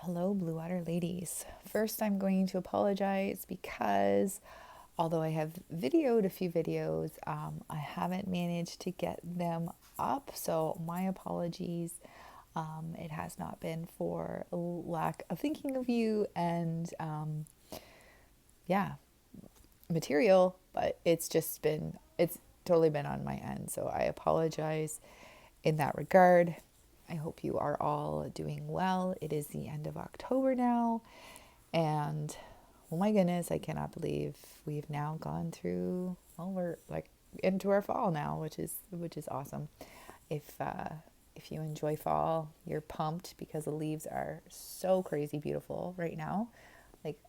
Hello, Blue Water ladies. First, I'm going to apologize because although I have videoed a few videos, I haven't managed to get them up. So, my apologies. It has not been for a lack of thinking of you and, yeah, material, but it's totally been on my end. So, I apologize in that regard. I hope you are all doing well. It is the end of October now, and oh my goodness, I cannot believe we've now gone through. Well, we're like into our fall now, which is awesome. If you enjoy fall, you're pumped because the leaves are so crazy beautiful right now. Like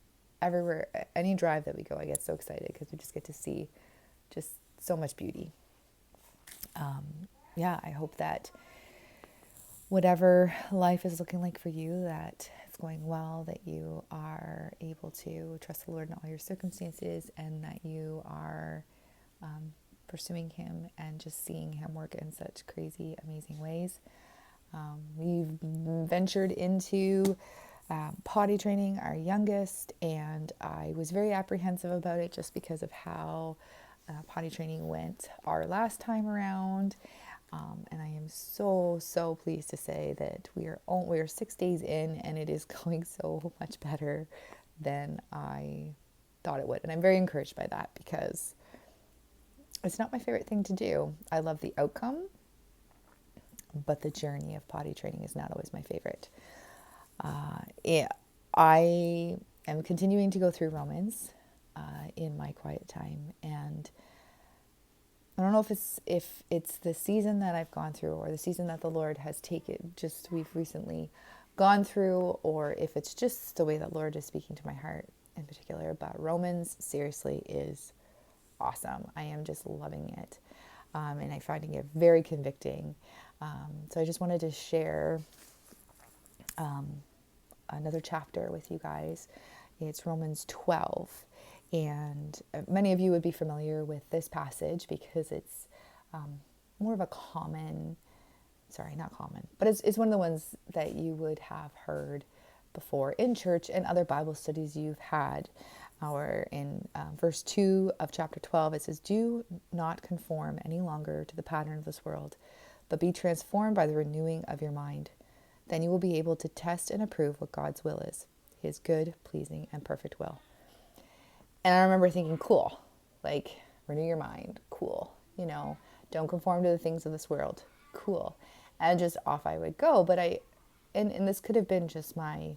everywhere, any drive that we go, I get so excited because we just get to see just so much beauty. Yeah, I hope that whatever life is looking like for you, that it's going well, that you are able to trust the Lord in all your circumstances, and that you are pursuing Him and just seeing Him work in such crazy, amazing ways. We've ventured into potty training our youngest, and I was very apprehensive about it just because of how potty training went our last time around. And I am so pleased to say that we are 6 days in, and it is going so much better than I thought it would. And I'm very encouraged by that because it's not my favorite thing to do. I love the outcome, but the journey of potty training is not always my favorite. Yeah, I am continuing to go through Romans in my quiet time, and I don't know if it's the season that I've gone through or the season that the Lord has taken, just we've recently gone through, or if it's just the way that Lord is speaking to my heart in particular. But Romans seriously is awesome. I am just loving it, and I'm finding it very convicting. So I just wanted to share another chapter with you guys. It's Romans 12. And many of you would be familiar with this passage because it's more of a common, sorry, not common, but it's one of the ones that you would have heard before in church and other Bible studies you've had. Or in verse 2 of chapter 12, it says, "Do not conform any longer to the pattern of this world, but be transformed by the renewing of your mind. Then you will be able to test and approve what God's will is, His good, pleasing, and perfect will." And I remember thinking, cool, like renew your mind, cool, don't conform to the things of this world, cool. And just off I would go. But and this could have been just my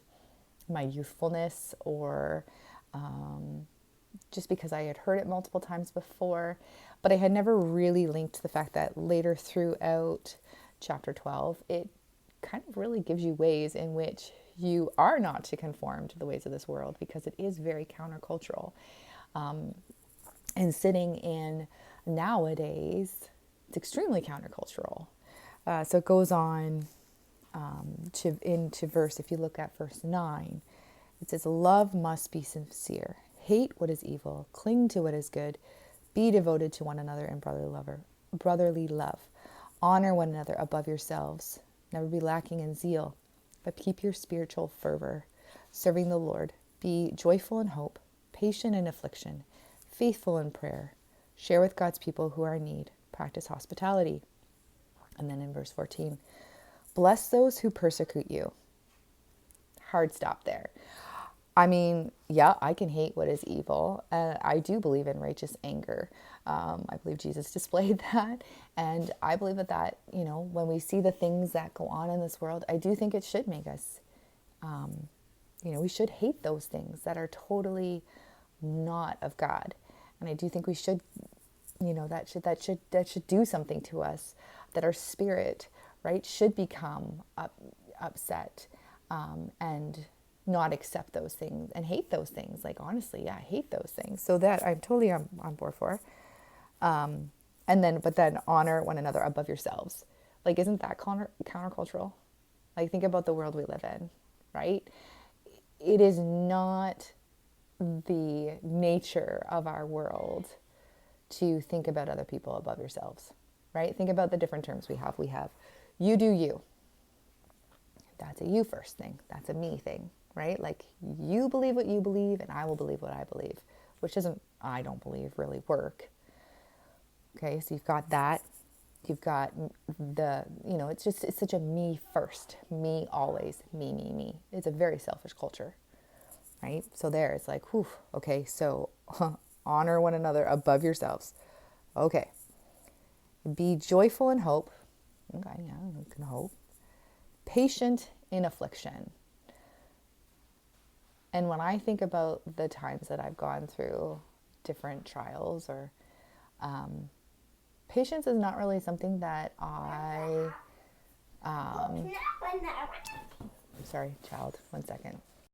youthfulness, or just because I had heard it multiple times before, but I had never really linked the fact that later throughout chapter 12, it kind of really gives you ways in which you are not to conform to the ways of this world, because it is very countercultural. And sitting in nowadays, it's extremely countercultural. So it goes on into verse, if you look at verse 9, it says, "Love must be sincere. Hate what is evil. Cling to what is good. Be devoted to one another in brotherly love. Honor one another above yourselves. Never be lacking in zeal, but keep your spiritual fervor, serving the Lord. Be joyful in hope, patient in affliction, faithful in prayer. Share with God's people who are in need. Practice hospitality." And then in verse 14, "Bless those who persecute you." Hard stop there. I mean, yeah, I can hate what is evil. I do believe in righteous anger. I believe Jesus displayed that. And I believe that, when we see the things that go on in this world, I do think it should make us, we should hate those things that are totally not of God. And I do think we should, that should do something to us, that our spirit, right, should become upset, and not accept those things and hate those things. Like, honestly, yeah, I hate those things. So that I'm totally on board for. But then honor one another above yourselves. Like, isn't that countercultural? Like, think about the world we live in, right? It is not the nature of our world to think about other people above yourselves, right? Think about the different terms we have. We have, you do you. That's a you first thing. That's a me thing, right? Like you believe what you believe and I will believe what I believe, which doesn't, I don't believe, really work. Okay, so you've got that. You've got it's such a me first, me always, me. It's a very selfish culture, right? So there, it's like, whew, okay, so honor one another above yourselves. Okay, be joyful in hope. Okay, yeah, you can hope. Patient in affliction. And when I think about the times that I've gone through different trials, or patience is not really something that sorry, child, 1 second.